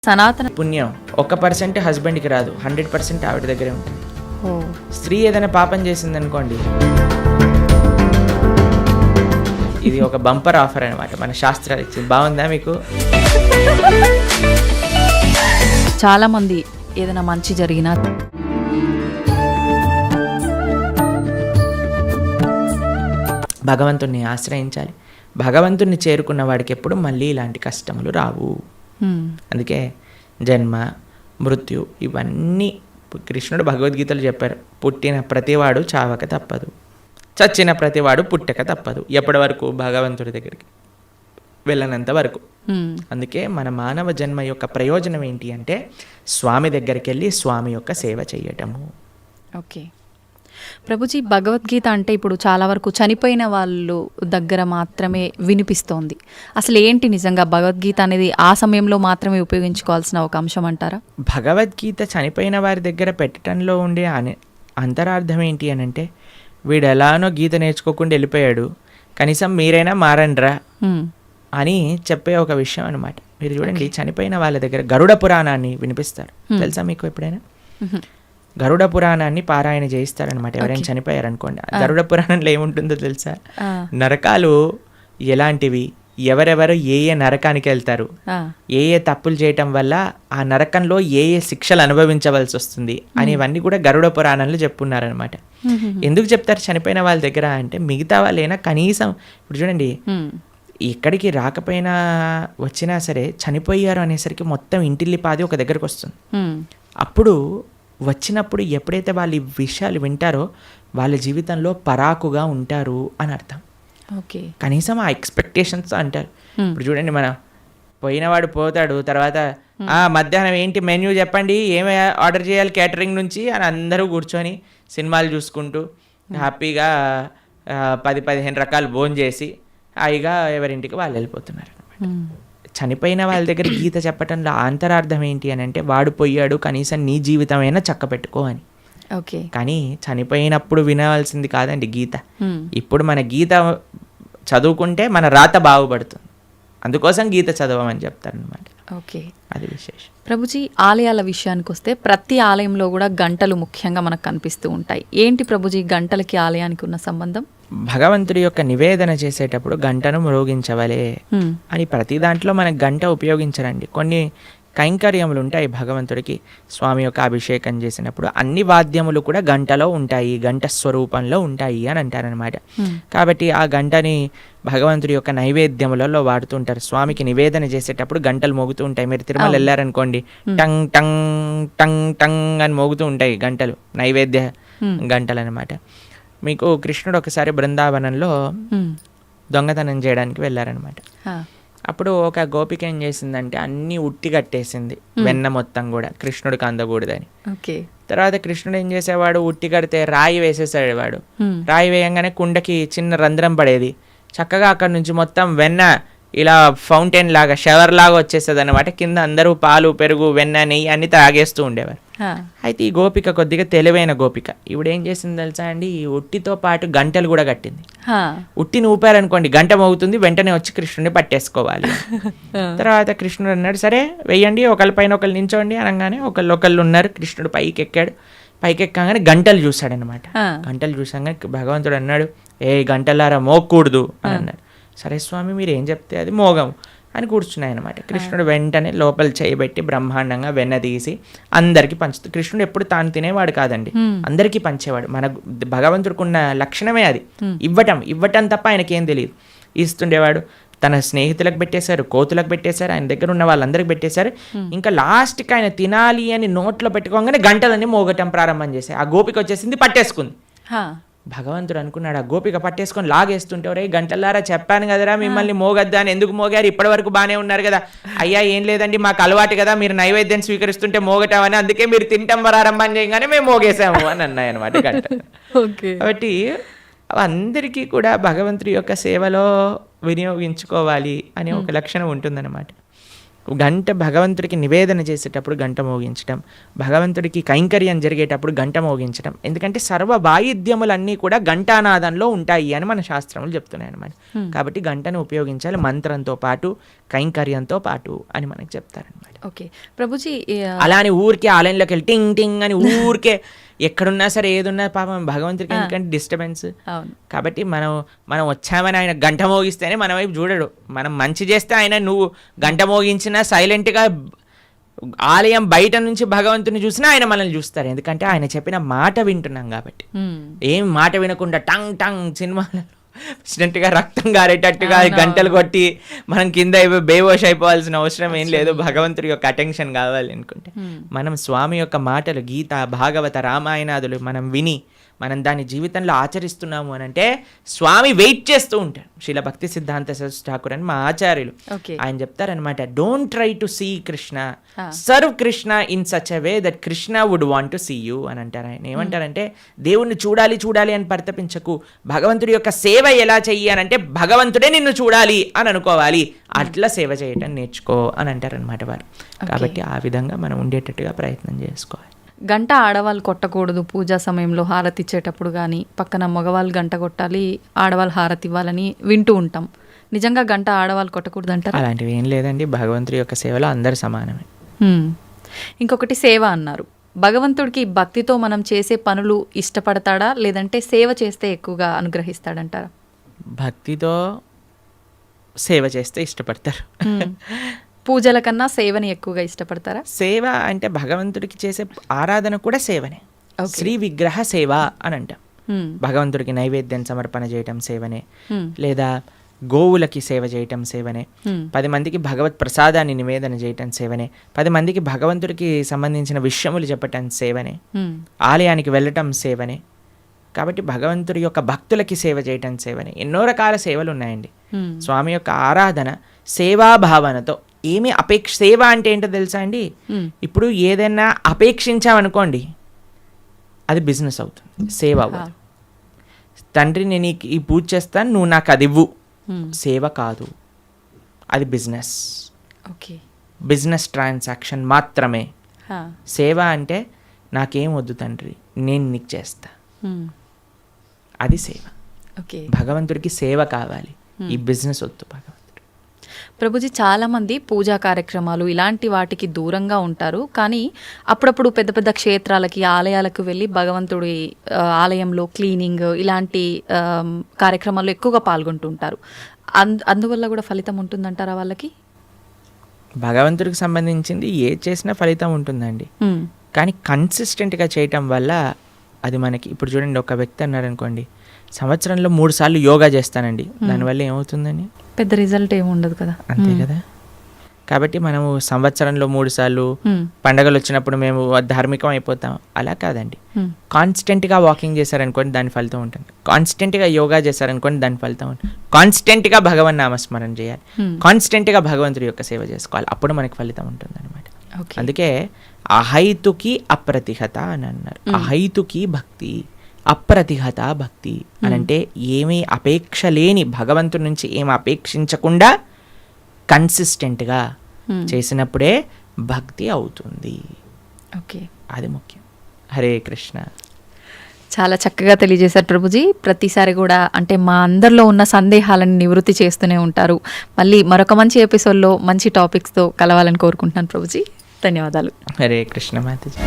సనాతన పుణ్యం 1% హస్బెండ్కి రాదు, 100% ఆవిడ దగ్గరే ఉంటుంది. స్త్రీ ఏదైనా పాపం చేసిందనుకోండి, ఇది ఒక బంపర్ ఆఫర్ అనమాట, మన శాస్త్రాలు ఇచ్చింది. బాగుందా మీకు? చాలా మంది ఏదైనా మంచి జరిగినా భగవంతుణ్ణి ఆశ్రయించాలి. భగవంతుణ్ణి చేరుకున్న వాడికి ఎప్పుడు మళ్ళీ ఇలాంటి కష్టములు రావు. అందుకే జన్మ మృత్యు ఇవన్నీ కృష్ణుడు భగవద్గీతలు చెప్పారు. పుట్టిన ప్రతివాడు చావక తప్పదు, చచ్చిన ప్రతివాడు పుట్టక తప్పదు. ఎప్పటి వరకు? భగవంతుడి దగ్గరికి వెళ్ళనంత వరకు. అందుకే మన మానవ జన్మ యొక్క ప్రయోజనం ఏంటి అంటే స్వామి దగ్గరికి వెళ్ళి స్వామి యొక్క సేవ చేయటము. ఓకే ప్రభుజీ, భగవద్గీత అంటే ఇప్పుడు చాలా వరకు చనిపోయిన వాళ్ళు దగ్గర మాత్రమే వినిపిస్తోంది. అసలు ఏంటి నిజంగా భగవద్గీత అనేది ఆ సమయంలో మాత్రమే ఉపయోగించుకోవాల్సిన ఒక అంశం అంటారా? భగవద్గీత చనిపోయిన వారి దగ్గర పెట్టడంలో ఉండే అంతరార్థం ఏంటి అని అంటే, వీడు ఎలానో గీత నేర్చుకోకుండా వెళ్ళిపోయాడు, కనీసం మీరైనా మారండ్రా అని చెప్పే ఒక విషయం అనమాట. మీరు చూడండి, చనిపోయిన వాళ్ళ దగ్గర గరుడ పురాణాన్ని వినిపిస్తారు. తెలుసా మీకు ఎప్పుడైనా? గరుడ పురాణాన్ని పారాయణ చేయిస్తారనమాట ఎవరైనా చనిపోయారనుకోండి. గరుడ పురాణంలో ఏముంటుందో తెలుసా? నరకాలు ఎలాంటివి, ఎవరెవరు ఏ ఏ నరకానికి వెళ్తారు, ఏ ఏ తప్పులు చేయటం వల్ల ఆ నరకంలో ఏ ఏ శిక్షలు అనుభవించవలసి వస్తుంది అనేవన్నీ కూడా గరుడ పురాణంలో చెప్పున్నారనమాట. ఎందుకు చెప్తారు చనిపోయిన వాళ్ళ దగ్గర అంటే, మిగతా వాళ్ళైనా కనీసం ఇప్పుడు చూడండి, ఎక్కడికి రాకపోయినా వచ్చినా సరే చనిపోయారు అనేసరికి మొత్తం ఇంటిల్లిపాది ఒక దగ్గరకు వస్తుంది. అప్పుడు వచ్చినప్పుడు ఎప్పుడైతే వాళ్ళు ఈ విషయాలు వింటారో వాళ్ళ జీవితంలో పరాకుగా ఉంటారు అని అర్థం. ఓకే, కనీసం ఆ ఎక్స్పెక్టేషన్స్ అంటారు. ఇప్పుడు చూడండి, మన పోయినవాడు పోతాడు, తర్వాత మధ్యాహ్నం ఏంటి మెన్యూ చెప్పండి, ఏమి ఆర్డర్ చేయాలి కేటరింగ్ నుంచి అని అందరూ కూర్చొని సినిమాలు చూసుకుంటూ హ్యాపీగా 10-15 రకాలు భోజనం చేసి హాయిగా ఎవరింటికి వాళ్ళు వెళ్ళిపోతున్నారు అనమాట. చనిపోయిన వాళ్ళ దగ్గర గీత చెప్పటంలో అంతరార్థం ఏంటి అని అంటే, వాడు పోయాడు, కనీసం నీ జీవితమైనా చక్క పెట్టుకో అని. ఓకే, కానీ చనిపోయినప్పుడు వినవలసింది కాదండి గీత. ఇప్పుడు మన గీత చదువుకుంటే మన రాత బాగుపడుతుంది, అందుకోసం గీత చదవమని చెప్తారనమాట. ఓకే, అది విశేషం. ప్రభుజీ, ఆలయాల విషయానికి వస్తే ప్రతి ఆలయంలో కూడా గంటలు ముఖ్యంగా మనకు కనిపిస్తూ ఉంటాయి. ఏంటి ప్రభుజీ గంటలకి ఆలయానికి ఉన్న సంబంధం? భగవంతుడి యొక్క నివేదన చేసేటప్పుడు గంటను మ్రోగించవలే అని ప్రతి దాంట్లో మనకు గంట ఉపయోగించరండి. కొన్ని కైంకర్యములు ఉంటాయి భగవంతుడికి. స్వామి యొక్క అభిషేకం చేసినప్పుడు అన్ని వాద్యములు కూడా గంటలో ఉంటాయి, గంట స్వరూపంలో ఉంటాయి అని అంటారనమాట. కాబట్టి ఆ గంటని భగవంతుడి యొక్క నైవేద్యములలో వాడుతుంటారు. స్వామికి నివేదన చేసేటప్పుడు గంటలు మోగుతూ ఉంటాయి. మీరు తిరుమల వెళ్ళారనుకోండి, టంగ్ టంగ్ టంగ్ టంగ్ అని మోగుతూ ఉంటాయి గంటలు, నైవేద్య గంటలు అనమాట. మీకు కృష్ణుడు ఒకసారి బృందావనంలో దొంగతనం చేయడానికి వెళ్ళారనమాట. అప్పుడు ఒక గోపిక ఏం చేసిందంటే అన్ని ఉట్టి కట్టేసింది, వెన్న మొత్తం కూడా కృష్ణుడికి అందకూడదని. తర్వాత కృష్ణుడు ఏం చేసేవాడు, ఉట్టి కడితే రాయి వేసేసాడు వాడు. రాయి వేయంగానే కుండకి చిన్న రంధ్రం పడేది, చక్కగా అక్కడ నుంచి మొత్తం వెన్న ఇలా ఫౌంటైన్ లాగా షవర్ లాగా వచ్చేస్తుంది అనమాట. కింద అందరూ పాలు పెరుగు వెన్న నెయ్యి అన్ని తాగేస్తూ ఉండేవారు. అయితే ఈ గోపిక కొద్దిగా తెలివైన గోపిక, ఇప్పుడు ఏం చేసింది తెలుసా అండి, ఈ ఉట్టితో పాటు గంటలు కూడా కట్టింది. ఉట్టిని ఊపారనుకోండి గంట మోగుతుంది, వెంటనే వచ్చి కృష్ణుడిని పట్టేసుకోవాలి. తర్వాత కృష్ణుడు అన్నాడు, సరే వెయ్యండి, ఒకళ్ళ పైన ఒకళ్ళు నించోండి అనగానే ఒకళ్ళు ఉన్నారు. కృష్ణుడు పైకి ఎక్కాడు. పైకి ఎక్కగానే గంటలు చూశాడనమాట. గంటలు చూసాగానే భగవంతుడు అన్నాడు, ఏ గంటలారా మోగకూడదు అని అన్నాడు. సరే స్వామి మీరు ఏం చెప్తే అది మోగం అని కూర్చున్నాయి అనమాట. కృష్ణుడు వెంటనే లోపల చేయబెట్టి బ్రహ్మాండంగా వెన్న తీసి అందరికీ పంచుతాడు. కృష్ణుడు ఎప్పుడు తాను తినేవాడు కాదండి, అందరికీ పంచేవాడు. మన భగవంతుడికి ఉన్న లక్షణమే అది, ఇవ్వటం తప్ప ఆయనకేం తెలియదు. ఇస్తుండేవాడు. తన స్నేహితులకు పెట్టేశారు, కోతులకు పెట్టేశారు, ఆయన దగ్గర ఉన్న వాళ్ళందరికి పెట్టేశారు. ఇంకా లాస్ట్కి ఆయన తినాలి అని నోట్లో పెట్టుకోగానే గంటలన్నీ మోగటం ప్రారంభం చేశాయి. ఆ గోపిక వచ్చేసింది, పట్టేసుకుంది. భగవంతుడు అనుకున్నాడు, ఆ గోపిక పట్టేసుకొని లాగేస్తుంటే, రే గంటలారా చెప్పాను కదరా మిమ్మల్ని మోగద్దా అని, ఎందుకు మోగారు, ఇప్పటి వరకు బాగానే ఉన్నారు కదా. అయ్యా ఏం లేదండి మాకు అలవాటు కదా, మీరు నైవేద్యం స్వీకరిస్తుంటే మోగటామని, అందుకే మీరు తింటాం ప్రారంభం చేయగానే మేము మోగేసాము అని అన్నాయి అనమాట గంట. కాబట్టి అందరికీ కూడా భగవంతుడి యొక్క సేవలో వినియోగించుకోవాలి అనే ఒక లక్షణం ఉంటుందన్నమాట. గంట భగవంతుడికి నివేదన చేసేటప్పుడు గంట మోగించడం, భగవంతుడికి కైంకర్యం జరిగేటప్పుడు గంట మోగించడం. ఎందుకంటే సర్వ వాయిద్యములన్నీ కూడా ఘంటానాదంలో ఉంటాయి అని మన శాస్త్రములు చెప్తున్నాయి అన్నమాట. కాబట్టి గంటను ఉపయోగించాలి మంత్రంతో పాటు కైంకర్యంతో పాటు అని మనకు చెప్తారనమాట. ఓకే ప్రభుజీ, అలా అని ఊరికే ఆలయంలోకి వెళ్ళి టింగ్ టింగ్ అని ఊరికే ఎక్కడున్నా సరే ఏదున్నా పాపం భగవంతుడికి ఎందుకంటే డిస్టర్బెన్స్. కాబట్టి మనం వచ్చామని ఆయన గంట మోగిస్తేనే మన వైపు చూడడు. మనం మంచి చేస్తే ఆయన నువ్వు గంట మోగించినా సైలెంట్గా ఆలయం బయట నుంచి భగవంతుని చూసినా ఆయన మనల్ని చూస్తారు. ఎందుకంటే ఆయన చెప్పిన మాట వింటున్నాం కాబట్టి. ఏం మాట వినకుండా టంగ్ టంగ్ సినిమాలలో వచ్చినట్టుగా రక్తం గారేటట్టుగా గంటలు కొట్టి మనం కింద బేవోష్ అయిపోవాల్సిన అవసరం ఏం లేదు. భగవంతుడి యొక్క అటెన్షన్ కావాలి అనుకుంటే మనం స్వామి యొక్క మాటలు గీత, భాగవత, రామాయణాదులు మనం విని మనం దాని జీవితంలో ఆచరిస్తున్నాము అని అంటే స్వామి వెయిట్ చేస్తూ ఉంటారు. శ్రీల భక్తి సిద్ధాంత సరస్వతి ఠాకూర్ అని మా ఆచార్యులు ఆయన చెప్తారనమాట, don't try to see Krishna, serve Krishna in such a way that Krishna would want to see you అని అంటారు. ఆయన ఏమంటారంటే దేవుణ్ణి చూడాలి చూడాలి అని పరితపించకు, భగవంతుడి యొక్క సేవ ఎలా చెయ్యి అని అంటే భగవంతుడే నిన్ను చూడాలి అని అనుకోవాలి, అట్లా సేవ చేయటం నేర్చుకో అని అంటారనమాట వారు. కాబట్టి ఆ విధంగా మనం ఉండేటట్టుగా ప్రయత్నం చేసుకోవాలి. గంట ఆడవాళ్ళు కొట్టకూడదు పూజా సమయంలో హారతి ఇచ్చేటప్పుడు, కానీ పక్కన మగవాళ్ళు గంట కొట్టాలి, ఆడవాళ్ళు హారతి ఇవ్వాలని వింటూ ఉంటాం. నిజంగా గంట ఆడవాళ్ళు కొట్టకూడదు అంటారు? అలాంటివి ఏం లేదండి. భగవంతుడి యొక్క సేవలో అందరు సమానమే. ఇంకొకటి సేవ అన్నారు. భగవంతుడికి భక్తితో మనం చేసే పనులు ఇష్టపడతాడా, లేదంటే సేవ చేస్తే ఎక్కువగా అనుగ్రహిస్తాడంటారా? భక్తితో సేవ చేస్తే ఇష్టపడతారు. పూజల కన్నా సేవని ఎక్కువగా ఇష్టపడతారా? సేవ అంటే భగవంతుడికి చేసే ఆరాధన కూడా సేవనే. శ్రీ విగ్రహ సేవ అని అంటాం. భగవంతుడికి నైవేద్యం సమర్పణ చేయటం సేవనే, లేదా గోవులకి సేవ చేయటం సేవనే, 10 మందికి భగవత్ ప్రసాదాన్ని నివేదన చేయటం సేవనే, 10 మందికి భగవంతుడికి సంబంధించిన విషయములు చెప్పటం సేవనే, ఆలయానికి వెళ్ళటం సేవనే. కాబట్టి భగవంతుడి యొక్క భక్తులకి సేవ చేయటం సేవనే. ఎన్నో రకాల సేవలు ఉన్నాయండి. స్వామి యొక్క ఆరాధన సేవాభావనతో ఏమి సేవ అంటే ఏంటో తెలుసా అండి? ఇప్పుడు ఏదైనా అపేక్షించామనుకోండి అది బిజినెస్ అవుతుంది, సేవ అవ్వదు. తండ్రి నేను ఈ పూజ చేస్తాను, నువ్వు నాకు అది ఇవ్వు, సేవ కాదు, అది బిజినెస్. బిజినెస్ ట్రాన్సాక్షన్ మాత్రమే. సేవ అంటే నాకేం వద్దు తండ్రి, నేను నీకు చేస్తా, అది సేవ. భగవంతుడికి సేవ కావాలి, ఈ బిజినెస్ వద్దు భగవంతుడు. ప్రభుజీ, చాలామంది పూజా కార్యక్రమాలు ఇలాంటి వాటికి దూరంగా ఉంటారు, కానీ అప్పుడప్పుడు పెద్ద పెద్ద క్షేత్రాలకి, ఆలయాలకు వెళ్ళి భగవంతుడి ఆలయంలో క్లీనింగ్ ఇలాంటి కార్యక్రమాల్లో ఎక్కువగా పాల్గొంటుంటారు. అందువల్ల కూడా ఫలితం ఉంటుందంటారా వాళ్ళకి? భగవంతుడికి సంబంధించింది ఏ చేసినా ఫలితం ఉంటుందండి, కానీ కన్సిస్టెంట్గా చేయటం వల్ల అది మనకి. ఇప్పుడు చూడండి, ఒక వ్యక్తి అన్నాడు అనుకోండి, సంవత్సరంలో 3 సార్లు యోగా చేస్తానండి, దానివల్ల ఏమవుతుందండి? పెద్ద రిజల్ట్ ఏమి ఉండదు కదా. అంతే కదా. కాబట్టి మనము సంవత్సరంలో 3 సార్లు పండగలు వచ్చినప్పుడు మేము ధార్మికం అయిపోతాం, అలా కాదండి. కాన్స్టెంట్గా వాకింగ్ చేశారనుకోండి దాని ఫలితం ఉంటుంది, కాన్స్టెంట్గా యోగా చేశారనుకోండి దాని ఫలితం ఉంటుంది, కాన్స్టెంట్గా భగవన్ నామస్మరణ చేయాలి, కాన్స్టెంట్గా భగవంతుడి యొక్క సేవ చేసుకోవాలి, అప్పుడు మనకి ఫలితం ఉంటుంది అనమాట. అందుకే అహైతుకి అప్రతిహత అని అన్నారు. అహైతుకి భక్తి, అప్రతిహత భక్తి అని అంటే ఏమీ అపేక్ష లేని, భగవంతుడి నుంచి ఏమి అపేక్షించకుండా కన్సిస్టెంట్గా చేసినప్పుడే భక్తి అవుతుంది. అది ముఖ్యం. హరే కృష్ణ. చాలా చక్కగా తెలియజేశారు ప్రభుజీ. ప్రతిసారి కూడా అంటే మా అందరిలో ఉన్న సందేహాలను నివృత్తి చేస్తూనే ఉంటారు. మళ్ళీ మరొక మంచి ఎపిసోడ్లో మంచి టాపిక్స్తో కలవాలని కోరుకుంటున్నాను ప్రభుజీ. ధన్యవాదాలు. హరే కృష్ణ మాతాజీ.